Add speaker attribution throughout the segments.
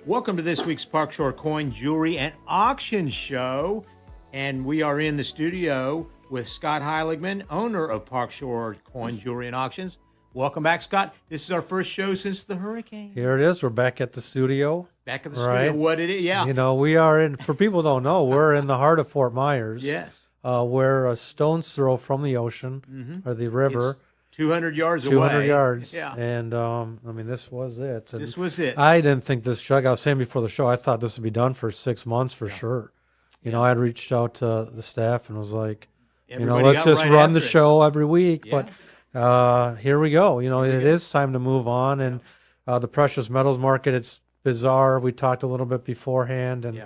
Speaker 1: Welcome to this week's Park Shore Coin, Jewelry, and Auction Show. And we are in the studio with Scott Heiligman, owner of Park Shore Coin, Jewelry, and Auctions. Welcome back, Scott. This is our first show since the hurricane.
Speaker 2: Here it is. We're back at the studio.
Speaker 1: Back at the studio. What it is, yeah.
Speaker 2: You know, we are in, for people who don't know, we're in the heart of Fort Myers.
Speaker 1: Yes.
Speaker 2: We're a stone's throw from the ocean or the river.
Speaker 1: It's 200 yards away.
Speaker 2: 200 yards.
Speaker 1: Yeah.
Speaker 2: And, I mean, this was it. And
Speaker 1: this was it.
Speaker 2: I didn't think this show, like I was saying before the show, I thought this would be done for 6 months for sure. You know, I had reached out to the staff and was like,
Speaker 1: Everybody
Speaker 2: let's just
Speaker 1: right
Speaker 2: run the
Speaker 1: after it.
Speaker 2: show every week.
Speaker 1: Yeah.
Speaker 2: But here we go. You know, it is time to move on. And the precious metals market, it's bizarre. We talked a little bit beforehand. And,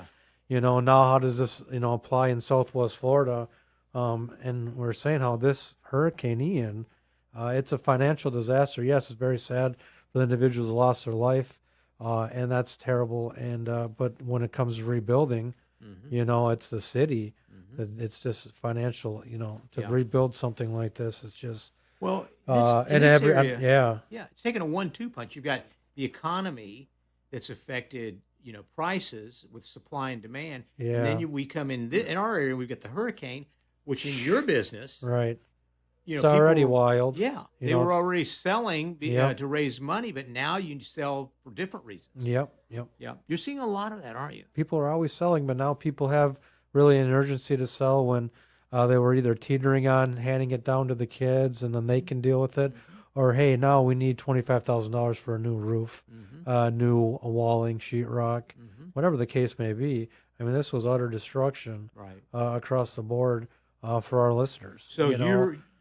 Speaker 2: you know, now how does this, apply in Southwest Florida? And we're saying how this Hurricane Ian, it's a financial disaster. Yes, it's very sad for the individuals who lost their life. And that's terrible. And but when it comes to rebuilding, it's the city. It's just financial, to rebuild something like this. It's just
Speaker 1: it's taking a 1-2 punch. You've got the economy that's affected, prices with supply and demand.
Speaker 2: Yeah.
Speaker 1: And then we come in our area. We've got the hurricane, which in your business,
Speaker 2: right?
Speaker 1: It's
Speaker 2: already wild.
Speaker 1: Yeah, they were already selling to raise money, but now you sell for different reasons.
Speaker 2: Yep.
Speaker 1: Yeah, you're seeing a lot of that, aren't you?
Speaker 2: People are always selling, but now people have really an urgency to sell when they were either teetering on handing it down to the kids and then they can deal with it, or hey, now we need $25,000 for a new roof, new walling, sheetrock, whatever the case may be. I mean, this was utter destruction across the board for our listeners.
Speaker 1: So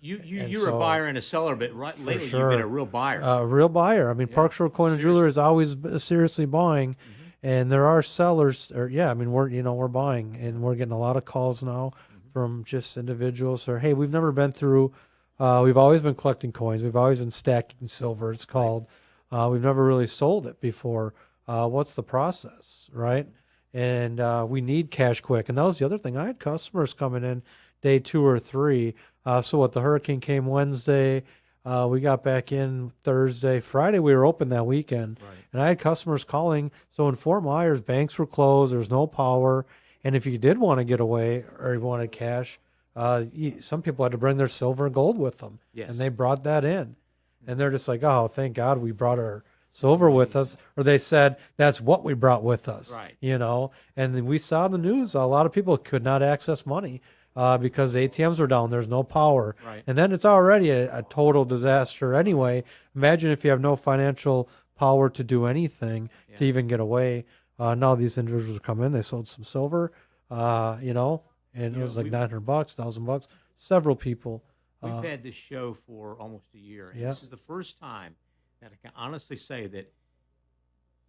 Speaker 1: you're a buyer and a seller, but lately you've been a real buyer.
Speaker 2: A real buyer. I mean, Park Shore Coin and Jewelry is always seriously buying, and there are sellers. We're buying, and we're getting a lot of calls now from just individuals. Or hey, we've never been through. We've always been collecting coins. We've always been stacking silver. It's called. We've never really sold it before. What's the process, right? And we need cash quick. And that was the other thing. I had customers coming in day 2 or 3. So the hurricane came Wednesday. We got back in Thursday. Friday, we were open that weekend. Right. And I had customers calling. So in Fort Myers, banks were closed. There's no power. And if you did want to get away or you wanted cash, some people had to bring their silver and gold with them. Yes. And they brought that in. And they're just like, oh, thank God we brought our silver with us. Or they said, that's what we brought with us.
Speaker 1: Right.
Speaker 2: And then we saw in the news, a lot of people could not access money. Because the ATMs were down, there's no power. Right. And then it's already a total disaster anyway. Imagine if you have no financial power to do anything to even get away. Now these individuals come in, they sold some silver, and it was like $900, $1,000. Several people.
Speaker 1: We've had this show for almost a year, and this is the first time that I can honestly say that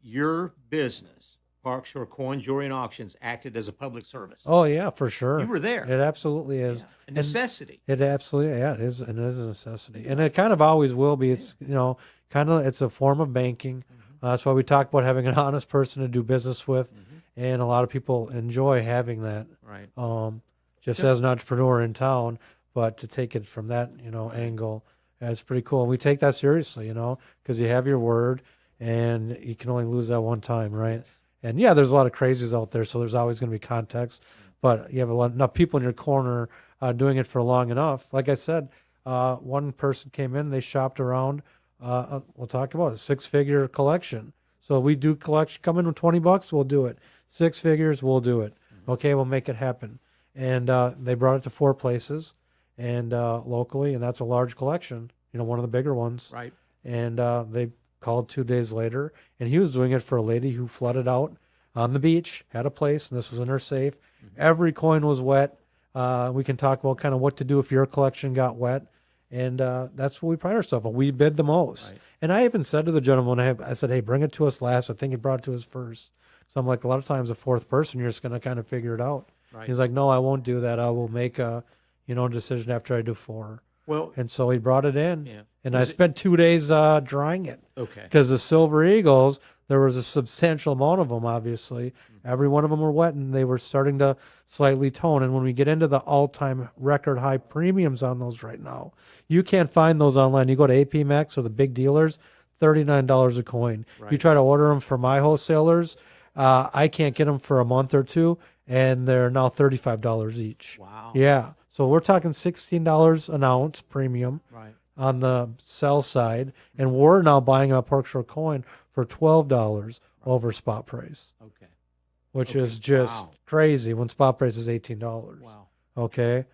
Speaker 1: your business, Park Shore Coin, Jewelry, and Auctions, acted as a public service.
Speaker 2: Oh, yeah, for sure.
Speaker 1: You were there.
Speaker 2: It absolutely is.
Speaker 1: Yeah. A necessity.
Speaker 2: It absolutely, it is. And it is a necessity. And it kind of always will be. It's, it's a form of banking. That's why we talk about having an honest person to do business with. And a lot of people enjoy having that.
Speaker 1: Right.
Speaker 2: Just as an entrepreneur in town, but to take it from that, angle, it's pretty cool. And we take that seriously, because you have your word and you can only lose that one time, right? Yes. And there's a lot of crazies out there, so there's always going to be context. But you have enough people in your corner doing it for long enough. Like I said, one person came in, they shopped around. We'll talk about it, 6-figure collection. So we do collection. Come in with $20, we'll do it. 6 figures, we'll do it. Okay, we'll make it happen. And they brought it to 4 places, and locally, and that's a large collection. One of the bigger ones.
Speaker 1: Right. And
Speaker 2: they called 2 days later, and he was doing it for a lady who flooded out on the beach, had a place, and this was in her safe. Every coin was wet. We can talk about kind of what to do if your collection got wet, and that's what we pride ourselves on. We bid the most. Right. And I even said to the gentleman, I said, hey, bring it to us last. I think he brought it to us first. So I'm like, a lot of times the 4th person, you're just going to kind of figure it out. Right. He's like, no, I won't do that. I will make a decision after I do 4. Well, and so he brought it in, and I spent 2 days drying it. Okay. Because the Silver Eagles, there was a substantial amount of them, obviously. Every one of them were wet, and they were starting to slightly tone. And when we get into the all-time record high premiums on those right now, you can't find those online. You go to APMEX or the big dealers, $39 a coin. Right. You try to order them from my wholesalers, I can't get them for a month or two, and they're now $35 each.
Speaker 1: Wow.
Speaker 2: Yeah. So we're talking $16 an ounce premium
Speaker 1: Right.
Speaker 2: on the sell side, and we're now buying a Park Shore coin for $12 over spot price,
Speaker 1: Okay.
Speaker 2: which
Speaker 1: Okay.
Speaker 2: is just crazy when spot price is $18.
Speaker 1: Wow.
Speaker 2: Okay.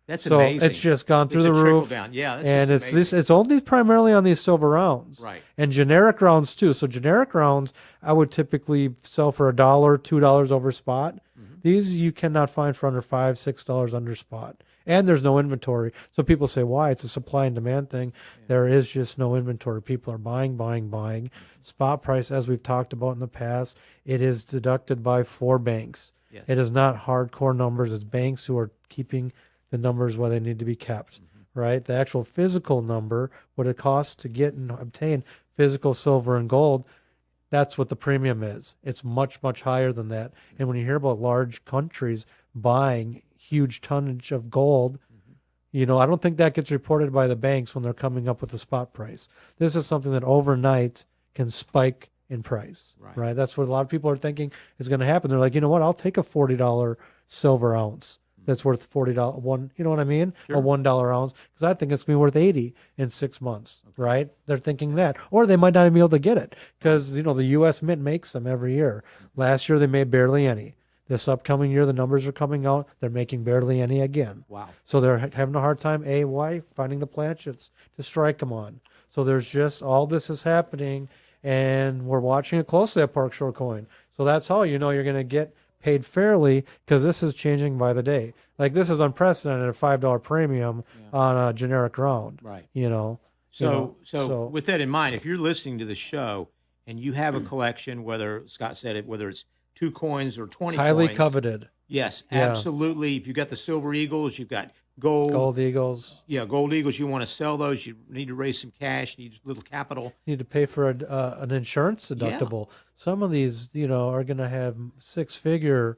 Speaker 1: That's
Speaker 2: So
Speaker 1: amazing.
Speaker 2: it's just gone through
Speaker 1: It's
Speaker 2: the
Speaker 1: a trickle
Speaker 2: roof.
Speaker 1: down. Yeah, that's
Speaker 2: And
Speaker 1: just
Speaker 2: it's
Speaker 1: amazing.
Speaker 2: it's only primarily on these silver rounds.
Speaker 1: Right.
Speaker 2: And generic rounds too. So generic rounds I would typically sell for $1, $2 over spot.
Speaker 1: Mm-hmm.
Speaker 2: These you cannot find for under $5, $6 under spot. And there's no inventory. So people say, why? It's a supply and demand thing. Yeah. There is just no inventory. People are buying. Spot price, as we've talked about in the past, it is deducted by 4 banks.
Speaker 1: Yes.
Speaker 2: It is not hardcore numbers. It's banks who are keeping the numbers where they need to be kept, right? The actual physical number, what it costs to get and obtain physical silver and gold, that's what the premium is. It's much, much higher than that. And when you hear about large countries buying huge tonnage of gold, I don't think that gets reported by the banks when they're coming up with the spot price. This is something that overnight can spike in price, right? That's what a lot of people are thinking is going to happen. They're like, you know what? I'll take a $40 silver ounce that's worth $40 one, you know what I mean?
Speaker 1: Sure.
Speaker 2: A $1 ounce, because I think it's gonna be worth 80 in 6 months, right? They're thinking that, or they might not even be able to get it because the U.S. Mint makes them every year. Last year they made barely any. This upcoming year the numbers are coming out. They're making barely any again.
Speaker 1: Wow. So
Speaker 2: they're having a hard time. Why? Finding the planchets to strike them on. So there's just all this is happening, and we're watching it closely at Park Shore Coin. So that's how you're going to get paid fairly, because this is changing by the day. Like this is unprecedented, a $5 premium on a generic round.
Speaker 1: Right.
Speaker 2: So
Speaker 1: with that in mind, if you're listening to the show and you have a collection, whether Scott said it, whether it's 2 coins or 20
Speaker 2: highly
Speaker 1: coins,
Speaker 2: coveted.
Speaker 1: Yes, absolutely. If you've got the Silver Eagles, you've got gold
Speaker 2: Eagles.
Speaker 1: Yeah, gold Eagles. You want to sell those. You need to raise some cash. Need a little capital.
Speaker 2: You need to pay for an insurance deductible. Yeah. Some of these, are going to have 6-figure,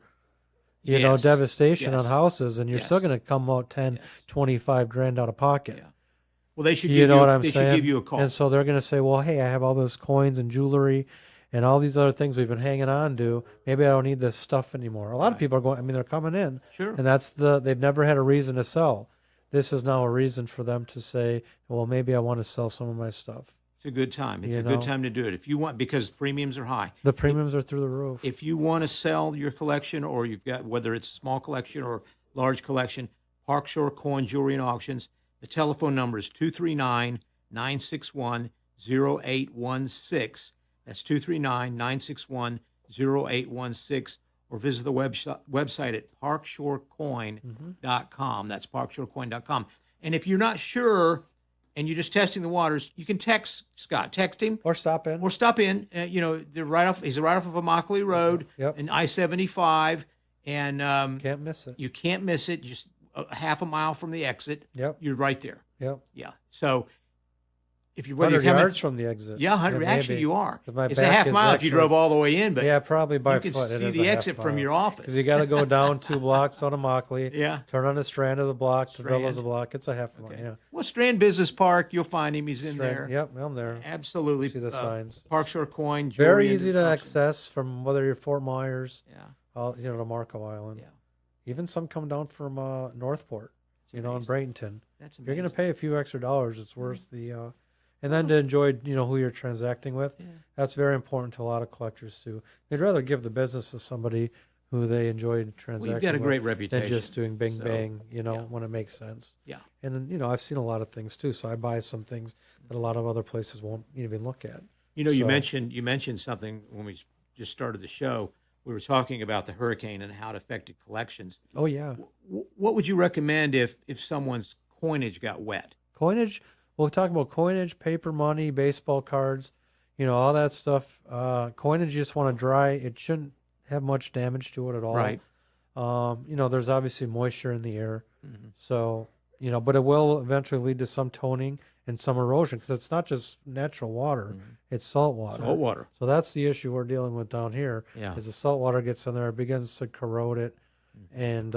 Speaker 2: devastation on houses, and you're still going to come out 10, 25 grand out of pocket.
Speaker 1: Yeah. Well, they should give should give you a call.
Speaker 2: And so they're going to say, well, hey, I have all those coins and jewelry and all these other things we've been hanging on to. Maybe I don't need this stuff anymore. A lot of people are going, they're coming in.
Speaker 1: Sure.
Speaker 2: And they've never had a reason to sell. This is now a reason for them to say, well, maybe I want to sell some of my stuff.
Speaker 1: It's a good time. It's a good time to do it. If you want, because premiums are high.
Speaker 2: The premiums are through the roof.
Speaker 1: If you want to sell your collection, or you've got, whether it's a small collection or large collection, Park Shore Coin Jewelry and Auctions, the telephone number is 239-961-0816. That's 239-961-0816. Or visit the website at parkshorecoin.com. That's parkshorecoin.com. And if you're not sure and you're just testing the waters, you can text Scott. Text him.
Speaker 2: Or stop in.
Speaker 1: They're right off. He's right off of Immokalee Road and I-75. And
Speaker 2: can't miss it.
Speaker 1: You can't miss it. Just a half a mile from the exit.
Speaker 2: Yep.
Speaker 1: You're right there.
Speaker 2: Yep.
Speaker 1: Yeah. So if you're
Speaker 2: 100 yards from the exit.
Speaker 1: Yeah, 100. Actually, you are.
Speaker 2: It's
Speaker 1: a half mile if you drove all the way in, but
Speaker 2: probably by
Speaker 1: foot. You
Speaker 2: foot.
Speaker 1: can see the exit from your office.
Speaker 2: Because you got to go down 2 blocks on Immokalee.
Speaker 1: Yeah.
Speaker 2: Turn on the Strand as a block. Tavilla as a block. It's a half mile.
Speaker 1: Okay.
Speaker 2: Yeah.
Speaker 1: Well, Strand Business Park, you'll find him. He's in there.
Speaker 2: Yep, I'm there.
Speaker 1: Absolutely.
Speaker 2: See the signs.
Speaker 1: Park Shore Coin. Jewelry
Speaker 2: Very easy to access from whether you're Fort Myers.
Speaker 1: Yeah.
Speaker 2: To Marco Island.
Speaker 1: Yeah.
Speaker 2: Even some come down from Northport. In Bradenton.
Speaker 1: That's amazing.
Speaker 2: You're going to pay a few extra dollars. It's worth the. And then to enjoy, who you're transacting with. Yeah. That's very important to a lot of collectors too. They'd rather give the business to somebody who they enjoy transacting.
Speaker 1: Well, you've got a great reputation.
Speaker 2: Than just doing bang, when it makes sense.
Speaker 1: Yeah.
Speaker 2: And I've seen a lot of things too. So I buy some things that a lot of other places won't even look at.
Speaker 1: You mentioned something when we just started the show. We were talking about the hurricane and how it affected collections.
Speaker 2: Oh yeah.
Speaker 1: What would you recommend if someone's coinage got wet?
Speaker 2: Coinage. We'll talk about coinage, paper money, baseball cards, all that stuff. Coinage you just want to dry. It shouldn't have much damage to it at all.
Speaker 1: Right.
Speaker 2: There's obviously moisture in the air. Mm-hmm. So, but it will eventually lead to some toning and some erosion because it's not just natural water. Mm-hmm. It's salt water.
Speaker 1: Salt water.
Speaker 2: So that's the issue we're dealing with down here.
Speaker 1: Yeah.
Speaker 2: Is the salt water gets in there, it begins to corrode it. Mm-hmm. And,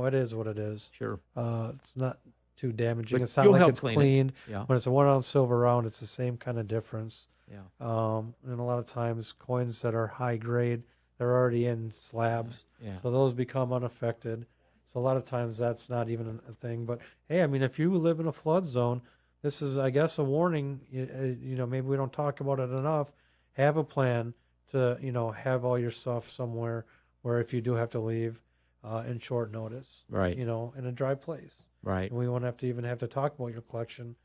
Speaker 2: it is what it is.
Speaker 1: Sure.
Speaker 2: It's not too damaging.
Speaker 1: But
Speaker 2: it's not like it's
Speaker 1: clean
Speaker 2: cleaned.
Speaker 1: Yeah.
Speaker 2: When it's a 1 ounce silver round, it's the same kind of difference. And a lot of times coins that are high grade, they're already in slabs, so those become unaffected. So a lot of times that's not even a thing. But hey, I mean, if you live in a flood zone, this is, I guess, a warning. Maybe we don't talk about it enough. Have a plan to, have all your stuff somewhere where if you do have to leave in short notice,
Speaker 1: right?
Speaker 2: In a dry place,
Speaker 1: right?
Speaker 2: And we won't even have to talk about your collection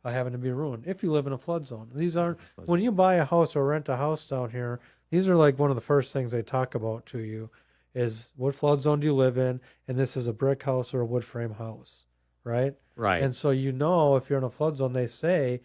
Speaker 2: having to be ruined if you live in a flood zone. These aren't, when you buy a house or rent a house down here, these are like one of the first things they talk about to you is what flood zone do you live in, and this is a brick house or a wood frame house, right?
Speaker 1: Right.
Speaker 2: And so if you're in a flood zone, they say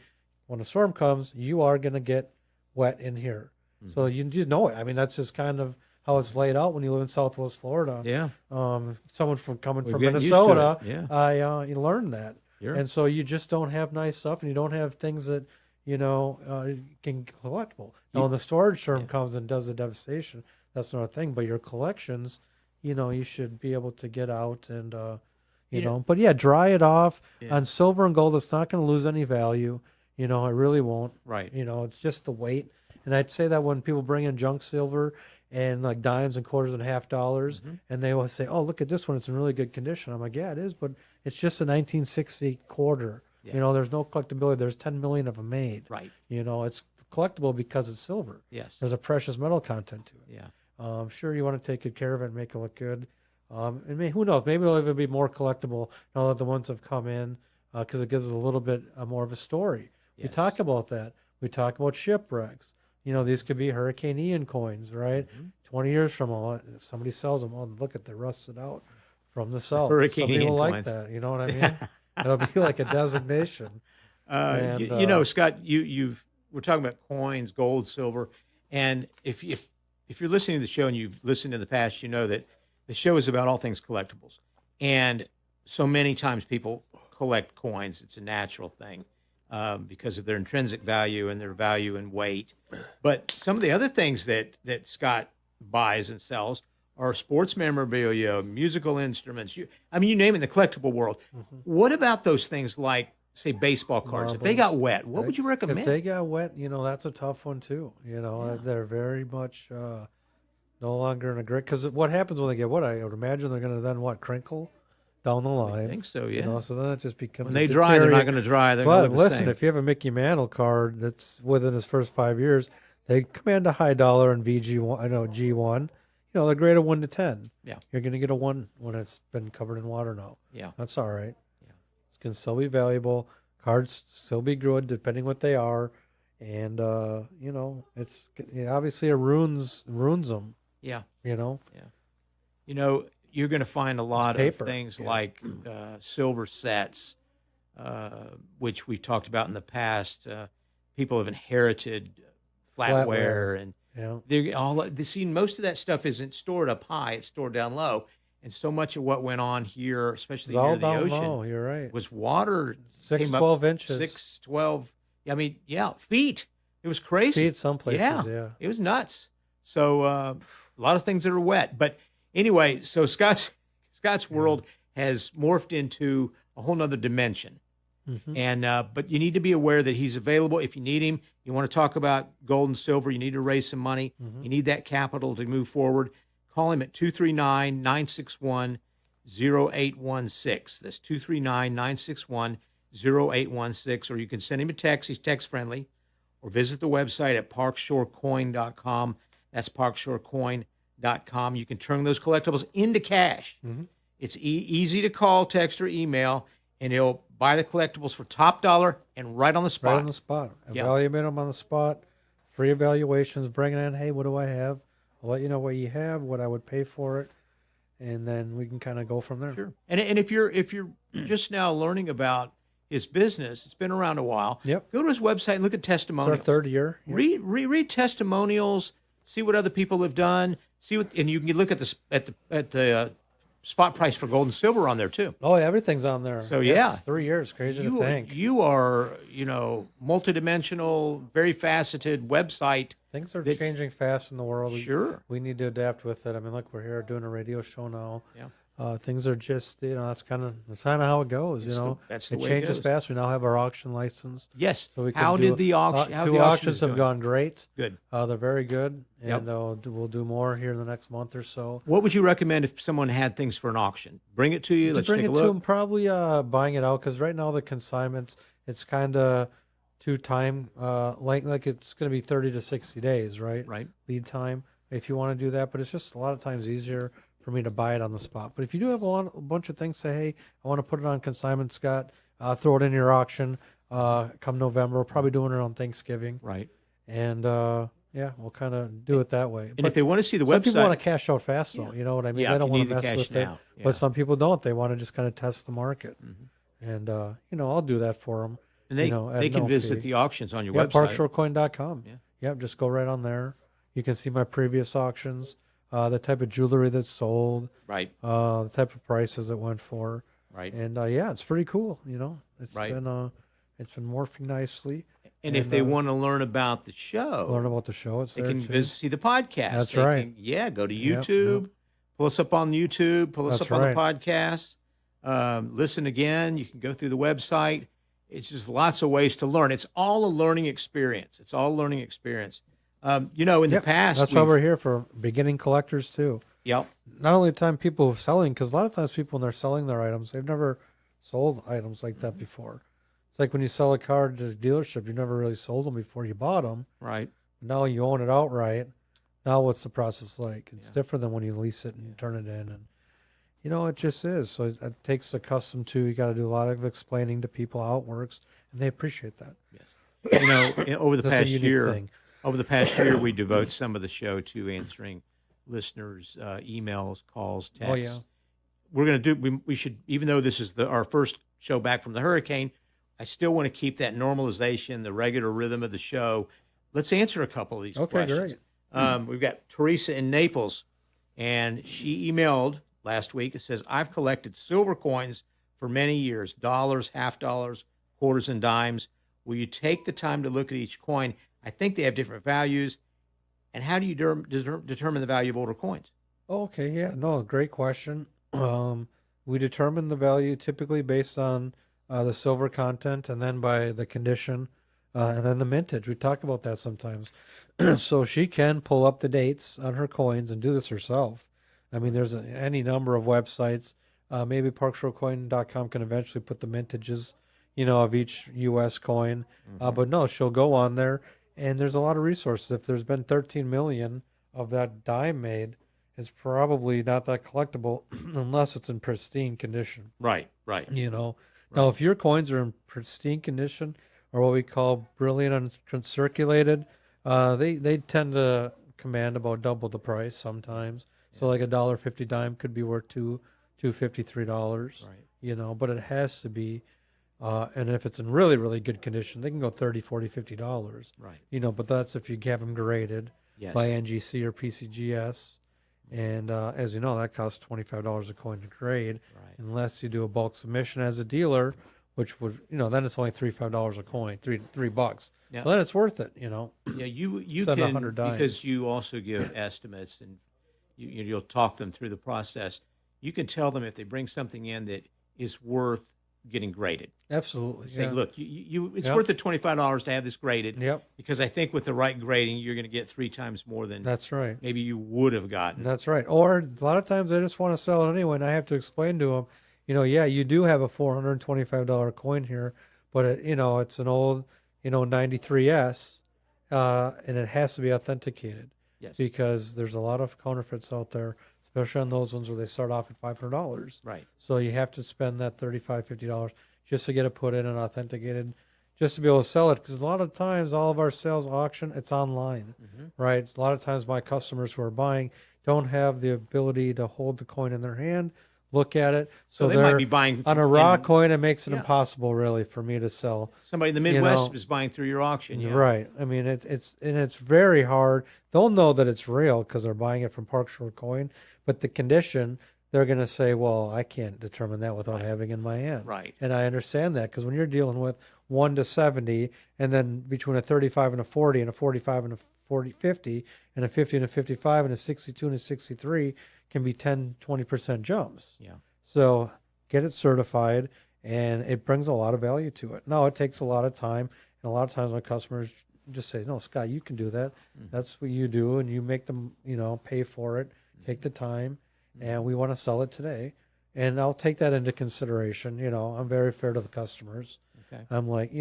Speaker 2: when a storm comes, you are going to get wet in here. So you know it. I mean, that's just kind of how it's laid out when you live in Southwest Florida.
Speaker 1: Yeah.
Speaker 2: Someone coming from
Speaker 1: getting used
Speaker 2: Minnesota,
Speaker 1: to it.
Speaker 2: you learned that.
Speaker 1: Sure.
Speaker 2: And so you just don't have nice stuff, and you don't have things that can collectible. Now, when the storage term comes and does the devastation, that's another thing. But your collections, you should be able to get out and, But yeah, dry it off.
Speaker 1: Yeah.
Speaker 2: On silver and gold, it's not going to lose any value. It really won't.
Speaker 1: Right.
Speaker 2: It's just the weight. And I'd say that when people bring in junk silver and like dimes and quarters and $half, and they will say, "Oh, look at this one; it's in really good condition." I'm like, "Yeah, it is, but it's just a 1960 quarter.
Speaker 1: Yeah.
Speaker 2: There's no collectability. There's 10 million of them made.
Speaker 1: Right.
Speaker 2: It's collectible because it's silver.
Speaker 1: Yes.
Speaker 2: There's a precious metal content to it.
Speaker 1: Yeah.
Speaker 2: Sure, you want to take good care of it and make it look good. Who knows? Maybe it'll even be more collectible now that the ones have come in because it gives it a little bit more of a story.
Speaker 1: Yes.
Speaker 2: We talk about that. We talk about shipwrecks. These could be Hurricane Ian coins, right? 20 years from now, somebody sells them. Oh, look at, they're rusted out from the south.
Speaker 1: Hurricane
Speaker 2: Some people
Speaker 1: Ian
Speaker 2: like
Speaker 1: coins.
Speaker 2: that. You know what I mean? It'll be like a designation.
Speaker 1: Scott, we're talking about coins, gold, silver, and if you're listening to the show and you've listened in the past, you know that the show is about all things collectibles, and so many times people collect coins. It's a natural thing because of their intrinsic value and their value and weight. But some of the other things that Scott buys and sells are sports memorabilia, musical instruments. You name it in the collectible world. What about those things like, say, baseball cards? If they got wet, what would you recommend?
Speaker 2: If they got wet, that's a tough one too. They're very much no longer in a great, because what happens when they get wet? I would imagine they're going to then crinkle down the line.
Speaker 1: I think so, yeah.
Speaker 2: So then it just becomes
Speaker 1: when they dry, they're not going to dry. They're going to look the
Speaker 2: listen,
Speaker 1: same.
Speaker 2: if you have a Mickey Mantle card that's within his first 5 years, they command a high dollar in G1. They're graded 1 to 10.
Speaker 1: Yeah.
Speaker 2: You're going to get a 1 when it's been covered in water now.
Speaker 1: Yeah.
Speaker 2: That's all right.
Speaker 1: Yeah.
Speaker 2: It can still be valuable. Cards still be good depending what they are. And, it's obviously it ruins them.
Speaker 1: Yeah.
Speaker 2: Yeah.
Speaker 1: You're going to find a lot of things
Speaker 2: Yeah.
Speaker 1: like silver sets, which we've talked about in the past. People have inherited flatware, and they're all. Most of that stuff isn't stored up high; it's stored down low. And so much of what went on here, especially near the ocean,
Speaker 2: low, you're right,
Speaker 1: was water
Speaker 2: 6-12 inches,
Speaker 1: 6-12. Feet. It was crazy.
Speaker 2: Feet, some places, yeah.
Speaker 1: It was nuts. So a lot of things that are wet, but. Anyway, so Scott's world has morphed into a whole nother dimension. And but you need to be aware that he's available if you need him. You want to talk about gold and silver, you need to raise some money. You need that capital to move forward. Call him at 239-961-0816. That's 239-961-0816. Or you can send him a text. He's text-friendly. Or visit the website at parkshorecoin.com. That's parkshorecoin.com. You can turn those collectibles into cash. It's easy to call, text, or email, and he'll buy the collectibles for top dollar and right on the spot.
Speaker 2: Right on the spot. Evaluate them on the spot. Free evaluations. Bring it in. Hey, what do I have? I'll let you know what you have, what I would pay for it, and then we can kind of go from there.
Speaker 1: Sure. And if you're just now learning about his business, it's been around a while.
Speaker 2: Yep.
Speaker 1: Go to his website and look at testimonials.
Speaker 2: It's our third year.
Speaker 1: Yep. Read testimonials. See what other people have done. And you can look at the spot price for gold and silver on there too.
Speaker 2: Oh, everything's on there.
Speaker 1: So
Speaker 2: It's 3 years. Crazy to think.
Speaker 1: You are multidimensional, very faceted website.
Speaker 2: Things are changing fast in the world.
Speaker 1: Sure.
Speaker 2: We need to adapt with it. I mean, look, we're here doing a radio show now.
Speaker 1: Yeah.
Speaker 2: Things are just, that's kind of how it goes.
Speaker 1: That's the
Speaker 2: It
Speaker 1: way it
Speaker 2: changes
Speaker 1: goes.
Speaker 2: fast. We now have our auction license.
Speaker 1: Yes.
Speaker 2: So we
Speaker 1: How
Speaker 2: can
Speaker 1: did the auction? How
Speaker 2: two
Speaker 1: the auction
Speaker 2: auctions
Speaker 1: is
Speaker 2: have
Speaker 1: doing?
Speaker 2: gone great.
Speaker 1: Good.
Speaker 2: They're very good,
Speaker 1: Yep.
Speaker 2: and we'll do more here in the next month or so.
Speaker 1: What would you recommend if someone had things for an auction? Bring it to you. Let's
Speaker 2: bring
Speaker 1: take
Speaker 2: it
Speaker 1: a
Speaker 2: to
Speaker 1: look.
Speaker 2: them, probably buying it out, because right now the consignments, it's kind of too time like it's going to be 30 to 60 days, right?
Speaker 1: Right.
Speaker 2: Lead time if you want to do that, but it's just a lot of times easier for me to buy it on the spot. But if you do have a bunch of things, say, hey, I want to put it on consignment, Scott, throw it in your auction come November. We're probably doing it on Thanksgiving.
Speaker 1: Right.
Speaker 2: And we'll kind of do it that way.
Speaker 1: And if they want to see the
Speaker 2: some
Speaker 1: website,
Speaker 2: people want to cash out fast, though. You know what I mean?
Speaker 1: Yeah,
Speaker 2: They
Speaker 1: if
Speaker 2: don't
Speaker 1: you
Speaker 2: want
Speaker 1: need
Speaker 2: to
Speaker 1: the
Speaker 2: mess
Speaker 1: cash
Speaker 2: with
Speaker 1: now.
Speaker 2: it.
Speaker 1: Yeah.
Speaker 2: But some people don't. They want to just kind of test the market. And, I'll do that for them.
Speaker 1: and they can visit
Speaker 2: fee.
Speaker 1: the auctions on your
Speaker 2: Yeah,
Speaker 1: website.
Speaker 2: parkshorecoin.com.
Speaker 1: Yeah.
Speaker 2: Yep, just go right on there. You can see my previous auctions, the type of jewelry that's sold,
Speaker 1: Right.
Speaker 2: the type of prices it went for.
Speaker 1: Right.
Speaker 2: And it's pretty cool. It's
Speaker 1: Right.
Speaker 2: been morphing nicely.
Speaker 1: And if they want to learn about the show,
Speaker 2: Learn about the show, it's
Speaker 1: they
Speaker 2: there
Speaker 1: can
Speaker 2: too.
Speaker 1: see the podcast.
Speaker 2: That's
Speaker 1: They
Speaker 2: right.
Speaker 1: Go to
Speaker 2: Yep,
Speaker 1: YouTube, pull us up on YouTube, pull us
Speaker 2: That's
Speaker 1: up on the
Speaker 2: right.
Speaker 1: podcast. Listen again. You can go through the website. It's just lots of ways to learn. It's all a learning experience. It's all a learning experience. In the past,
Speaker 2: that's why we're here for beginning collectors too.
Speaker 1: Yep.
Speaker 2: Not only the time people are selling, because a lot of times people, when they're selling their items, they've never sold items like that before. It's like when you sell a car to a dealership, you never really sold them before you bought them.
Speaker 1: Right.
Speaker 2: Now you own it outright. Now what's the process like? It's
Speaker 1: Yeah.
Speaker 2: different than when you lease it and turn it in, and it just is. So it takes the custom to. You got to do a lot of explaining to people how it works, and they appreciate that.
Speaker 1: Yes. Over the
Speaker 2: That's a
Speaker 1: past
Speaker 2: unique
Speaker 1: year,
Speaker 2: thing.
Speaker 1: we devote some of the show to answering listeners' emails, calls, texts.
Speaker 2: Oh yeah.
Speaker 1: We're going to do. We should, even though this is our first show back from the hurricane, I still want to keep that normalization, the regular rhythm of the show. Let's answer a couple of these questions.
Speaker 2: Great.
Speaker 1: We've got Teresa in Naples, and she emailed last week. It says, I've collected silver coins for many years, dollars, half dollars, quarters, and dimes. Will you take the time to look at each coin? I think they have different values. And how do you determine the value of older coins?
Speaker 2: Okay, yeah, no, great question. We determine the value typically based on the silver content, and then by the condition, and then the mintage. We talk about that sometimes. So she can pull up the dates on her coins and do this herself. I mean, there's any number of websites. Maybe parkshorecoin.com can eventually put the mintages, of each U.S. coin. But no, she'll go on there, and there's a lot of resources. If there's been 13 million of that dime made, it's probably not that collectible unless it's in pristine condition.
Speaker 1: Right.
Speaker 2: Now, if your coins are in pristine condition, or what we call brilliant uncirculated, they tend to command about double the price sometimes. So like $1.50 dime could be worth $2.53.
Speaker 1: Right.
Speaker 2: But it has to be, and if it's in really, really good condition, they can go $30, $40, $50.
Speaker 1: Right.
Speaker 2: But that's if you have them graded by NGC or PCGS. And as you know, that costs $25 a coin to grade, unless you do a bulk submission as a dealer, which would, then it's only $5 a coin, $3.
Speaker 1: Yeah.
Speaker 2: So then it's worth it,
Speaker 1: Yeah, you
Speaker 2: Send
Speaker 1: can,
Speaker 2: 100 dimes.
Speaker 1: because you also give estimates, and you'll talk them through the process. You can tell them if they bring something in that is worth getting graded.
Speaker 2: Absolutely.
Speaker 1: Say,
Speaker 2: yeah.
Speaker 1: look, it's worth the $25 to have this graded.
Speaker 2: Yep.
Speaker 1: Because I think with the right grading, you're going to get 3 times more than
Speaker 2: That's right.
Speaker 1: maybe you would have gotten.
Speaker 2: That's right. Or a lot of times they just want to sell it anyway, and I have to explain to them, you do have a $425 coin here, but it's an old, 93S, and it has to be authenticated.
Speaker 1: Yes.
Speaker 2: Because there's a lot of counterfeits out there, especially on those ones where they start off at $500.
Speaker 1: Right.
Speaker 2: So you have to spend that $35, $50 just to get it put in and authenticated, just to be able to sell it. Because a lot of times, all of our sales auction, it's online, right? A lot of times, my customers who are buying don't have the ability to hold the coin in their hand, look at it.
Speaker 1: So they might be buying
Speaker 2: on a raw coin. It makes it impossible, really, for me to sell.
Speaker 1: Somebody in the Midwest is buying through your auction. Yeah.
Speaker 2: Right. I mean, it's very hard. They'll know that it's real because they're buying it from Park Shore Coin, but the condition, they're going to say, well, I can't determine that without having it in my hand.
Speaker 1: Right.
Speaker 2: And I understand that, because when you're dealing with 1 to 70, and then between a 35 and a 40 and a 45 and a 40, 50, and a 50 and a 55 and a 62 and a 63 can be 10, 20% jumps.
Speaker 1: Yeah.
Speaker 2: So get it certified, and it brings a lot of value to it. Now, it takes a lot of time, and a lot of times my customers just say, no, Scott, you can do that. That's what you do, and you make them, pay for it, take the time, and we want to sell it today. And I'll take that into consideration. I'm very fair to the customers.
Speaker 1: Okay.
Speaker 2: I'm like,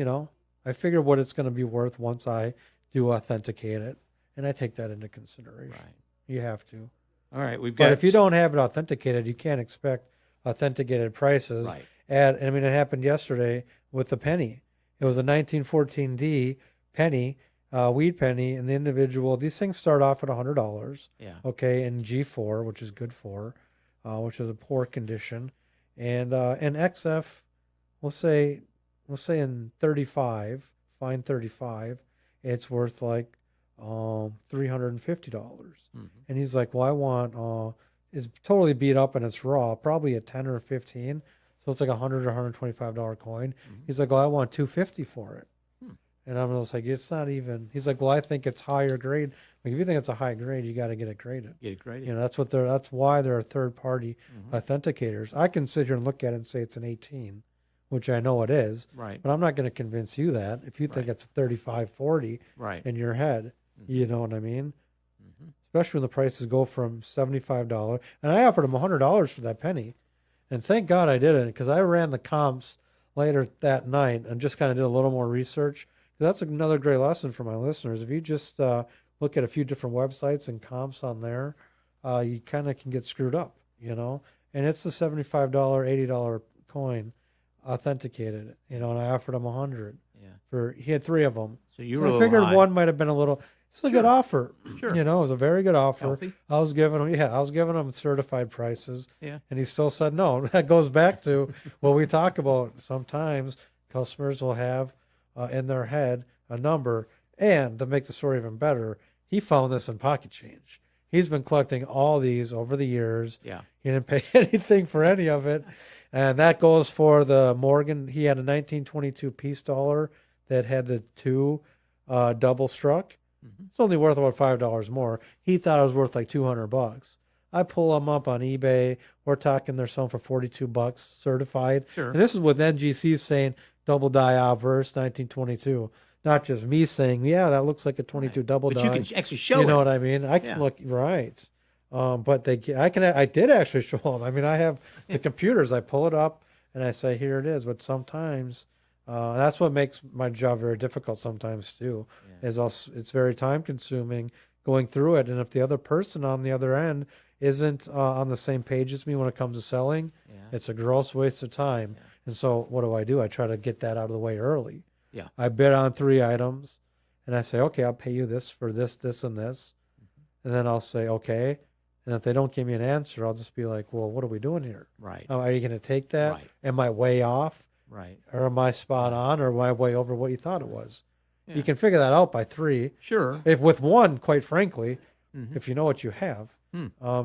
Speaker 2: I figure what it's going to be worth once I do authenticate it, and I take that into consideration.
Speaker 1: Right.
Speaker 2: You have to.
Speaker 1: All right.
Speaker 2: But if you don't have it authenticated, you can't expect authenticated prices.
Speaker 1: Right.
Speaker 2: It happened yesterday with the penny. It was a 1914D penny, weed penny, and the individual. These things start off at $100.
Speaker 1: Yeah.
Speaker 2: Okay, in G4, which is good for, which is a poor condition, and XF, we'll say in 35, fine 35, it's worth like $350. And he's like, well, I want it's totally beat up and it's raw, probably a 10 or a 15. So it's like $100 or $125 coin. He's like, well, I want $250 for it. And I'm just like, it's not even. He's like, well, I think it's higher grade. Like, if you think it's a high grade, you got to get it graded.
Speaker 1: Get it graded.
Speaker 2: That's why there are third party authenticators. I can sit here and look at it and say it's an 18, which I know it is.
Speaker 1: Right.
Speaker 2: But I'm not going to convince you that if you think it's a 35, 40 in your head. You know what I mean? Especially when the prices go from $75. And I offered him $100 for that penny. And thank God I didn't, because I ran the comps later that night and just kind of did a little more research. That's another great lesson for my listeners. If you just look at a few different websites and comps on there, you kind of can get screwed up, And it's the $75, $80 coin authenticated, and I offered him $100. Yeah. He had 3 of them.
Speaker 1: So you were
Speaker 2: I figured
Speaker 1: high.
Speaker 2: one might have been a little. It's a good offer.
Speaker 1: Sure.
Speaker 2: It was a very good offer.
Speaker 1: Healthy.
Speaker 2: I was giving him certified prices.
Speaker 1: Yeah.
Speaker 2: And he still said no. That goes back to what we talk about. Sometimes customers will have in their head a number, and to make the story even better, he found this in pocket change. He's been collecting all these over the years.
Speaker 1: Yeah.
Speaker 2: He didn't pay anything for any of it. And that goes for the Morgan. He had a 1922 piece dollar that had the 2 double struck. It's only worth about $5 more. He thought it was worth like $200. I pull them up on eBay. We're talking they're selling for $42 certified.
Speaker 1: Sure.
Speaker 2: And this is with NGC saying double die obverse 1922. Not just me saying, yeah, that looks like a 22 double die.
Speaker 1: But you can actually show it.
Speaker 2: You know what I mean? I can look right. But I did actually show them. I have the computers. I pull it up and I say, here it is. But sometimes that's what makes my job very difficult sometimes too. It's very time consuming going through it. And if the other person on the other end isn't on the same page as me when it comes to selling, it's a gross waste of time. And so what do? I try to get that out of the way early.
Speaker 1: Yeah.
Speaker 2: I bid on 3 items and I say, okay, I'll pay you this for this, this, and this. And then I'll say, okay. And if they don't give me an answer, I'll just be like, well, what are we doing here?
Speaker 1: Right.
Speaker 2: Are you going to take that?
Speaker 1: Right.
Speaker 2: Am I way off?
Speaker 1: Right.
Speaker 2: Or am I spot on? Or am I way over what you thought it was? Yeah. You can figure that out by 3.
Speaker 1: Sure.
Speaker 2: If with 1, quite frankly, if you know what you have.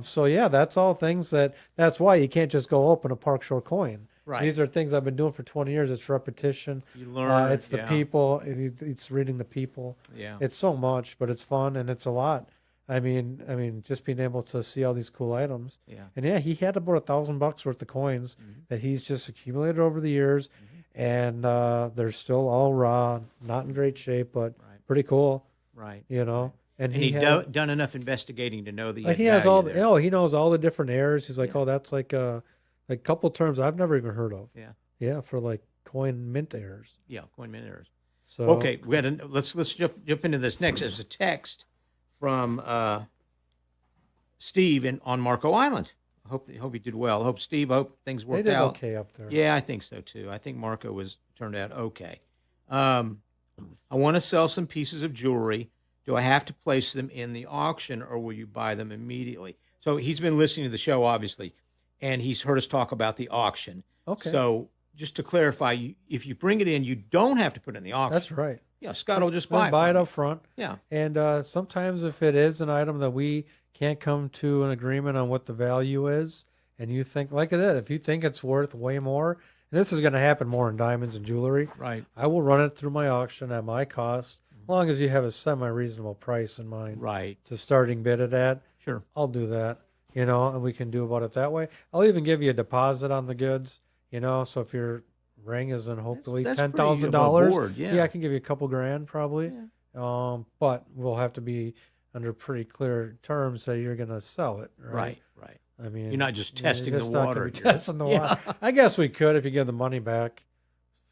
Speaker 2: So, that's all things that's why you can't just go open a Park Shore coin.
Speaker 1: Right.
Speaker 2: These are things I've been doing for 20 years. It's repetition.
Speaker 1: You learn.
Speaker 2: It's the people. It's reading the people.
Speaker 1: Yeah.
Speaker 2: It's so much, but it's fun and it's a lot. I mean, just being able to see all these cool items. Yeah. And he had about $1,000 worth of coins that he's just accumulated over the years, and they're still all raw, not in great shape, but pretty cool.
Speaker 1: Right.
Speaker 2: And
Speaker 1: he'd done enough investigating to know that
Speaker 2: he has all. He knows all the different errors. He's like, that's like a couple terms I've never even heard of. Yeah. Yeah, for like coin mint errors.
Speaker 1: Yeah, coin mint errors.
Speaker 2: So
Speaker 1: okay, let's jump into this next. There's a text from Steve on Marco Island. I hope he did well. I hope things worked out.
Speaker 2: They did okay up there.
Speaker 1: Yeah, I think so too. I think Marco turned out okay. I want to sell some pieces of jewelry. Do I have to place them in the auction, or will you buy them immediately? So he's been listening to the show, obviously, and he's heard us talk about the auction. Okay. So just to clarify, if you bring it in, you don't have to put it in the auction.
Speaker 2: That's right.
Speaker 1: Yeah, Scott will just buy
Speaker 2: it up front.
Speaker 1: Yeah.
Speaker 2: And sometimes if it is an item that we can't come to an agreement on what the value is, and you think, like it is, if you think it's worth way more, and this is going to happen more in diamonds and jewelry,
Speaker 1: right?
Speaker 2: I will run it through my auction at my cost. As long as you have a semi-reasonable price in mind.
Speaker 1: Right.
Speaker 2: To starting bid it at.
Speaker 1: Sure.
Speaker 2: I'll do that. And we can do about it that way. I'll even give you a deposit on the goods. So if your ring is in hopefully
Speaker 1: that's
Speaker 2: $10,000,
Speaker 1: yeah,
Speaker 2: I can give you a couple grand probably.
Speaker 1: Yeah.
Speaker 2: But we'll have to be under pretty clear terms that you're going to sell it. Right.
Speaker 1: Right.
Speaker 2: I mean,
Speaker 1: You're not just testing
Speaker 2: you're
Speaker 1: the
Speaker 2: just not
Speaker 1: water.
Speaker 2: gonna be testing the water. I guess we could if you give the money back.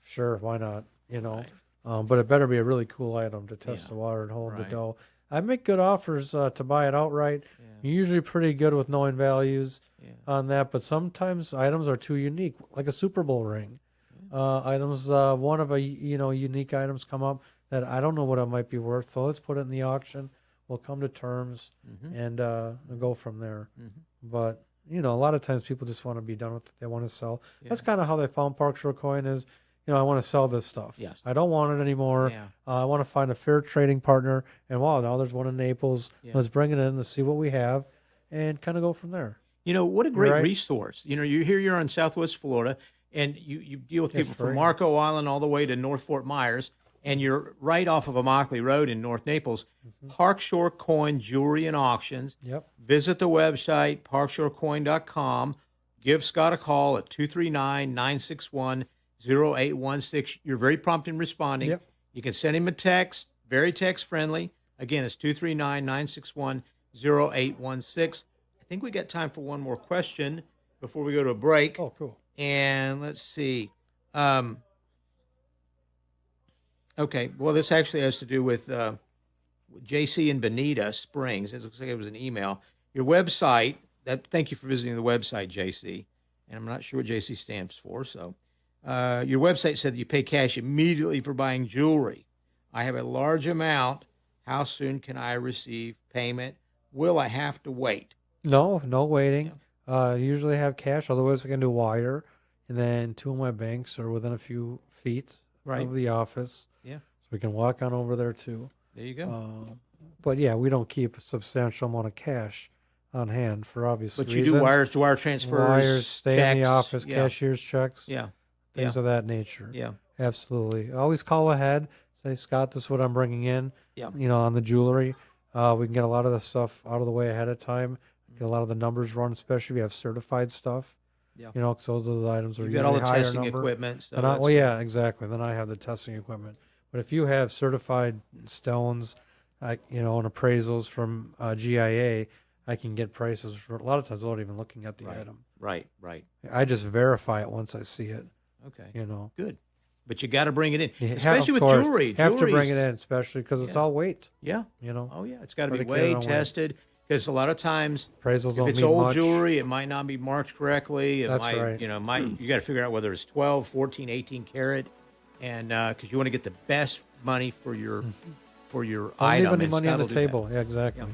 Speaker 2: Sure, why not?
Speaker 1: Right.
Speaker 2: But it better be a really cool item to test the water and hold the dough. I make good offers to buy it outright.
Speaker 1: Yeah.
Speaker 2: You're usually pretty good with knowing values on that, but sometimes items are too unique, like a Super Bowl ring. Items, one of unique items come up that I don't know what it might be worth, so let's put it in the auction. We'll come to terms and go from there. But a lot of times people just want to be done with it. They want to sell.
Speaker 1: Yeah.
Speaker 2: That's kind of how they found Park Shore Coin is. I want to sell this stuff.
Speaker 1: Yes.
Speaker 2: I don't want it anymore.
Speaker 1: Yeah.
Speaker 2: I want to find a fair trading partner. And wow, now there's one in Naples.
Speaker 1: Yeah.
Speaker 2: Let's bring it in to see what we have and kind of go from there.
Speaker 1: What a great
Speaker 2: Right.
Speaker 1: resource. You're on Southwest Florida, and you deal with people from Marco Island all the way to North Fort Myers, and you're right off of Immokalee Road in North Naples. Park Shore Coin Jewelry and Auctions.
Speaker 2: Yep.
Speaker 1: Visit the website, parkshorecoin.com. Give Scott a call at 239-961-0816. You're very prompt in responding.
Speaker 2: Yep.
Speaker 1: You can send him a text, very text-friendly. Again, it's 239-961-0816. I think we got time for one more question before we go to a break.
Speaker 2: Oh, cool.
Speaker 1: And let's see. Okay, well, this actually has to do with JC in Bonita Springs. It looks like it was an email. Your website, thank you for visiting the website, JC. And I'm not sure what JC stands for. So your website said that you pay cash immediately for buying jewelry. I have a large amount. How soon can I receive payment? Will I have to wait?
Speaker 2: No waiting. Usually have cash. Otherwise, we can do wire. And then two of my banks are within a few feet of the office.
Speaker 1: Yeah.
Speaker 2: So we can walk on over there too.
Speaker 1: There you go.
Speaker 2: But yeah, we don't keep a substantial amount of cash on hand for obvious reasons.
Speaker 1: But you do wire transfers,
Speaker 2: wires, stay
Speaker 1: checks.
Speaker 2: in the office,
Speaker 1: Yeah.
Speaker 2: cashier's checks,
Speaker 1: Yeah.
Speaker 2: things of that nature.
Speaker 1: Yeah.
Speaker 2: Absolutely. Always call ahead. Say, Scott, this is what I'm bringing in.
Speaker 1: Yeah.
Speaker 2: On the jewelry. We can get a lot of the stuff out of the way ahead of time. Get a lot of the numbers run, especially if you have certified stuff.
Speaker 1: Yeah.
Speaker 2: Because those are the items are
Speaker 1: You
Speaker 2: usually
Speaker 1: got all the
Speaker 2: higher
Speaker 1: testing
Speaker 2: number.
Speaker 1: equipment. So
Speaker 2: exactly. Then I have the testing equipment. But if you have certified stones, and appraisals from GIA, I can get prices for a lot of times without even looking at the item.
Speaker 1: Right.
Speaker 2: I just verify it once I see it.
Speaker 1: Okay.
Speaker 2: Good.
Speaker 1: But you got to bring it in,
Speaker 2: Yeah,
Speaker 1: especially
Speaker 2: of
Speaker 1: with
Speaker 2: course.
Speaker 1: jewelry.
Speaker 2: Have to bring it in, especially because it's all weight.
Speaker 1: Yeah. Oh, yeah. It's got to be weighed, tested. Because a lot of times,
Speaker 2: appraisals
Speaker 1: if it's
Speaker 2: mean
Speaker 1: old
Speaker 2: much.
Speaker 1: jewelry, it might not be marked correctly.
Speaker 2: That's right.
Speaker 1: You got to figure out whether it's 12, 14, 18 karat, and because you want to get the best money for your
Speaker 2: Don't
Speaker 1: item.
Speaker 2: leave any
Speaker 1: and
Speaker 2: money
Speaker 1: Scott
Speaker 2: on the
Speaker 1: will do that.
Speaker 2: table. Yeah, exactly.
Speaker 1: Yeah.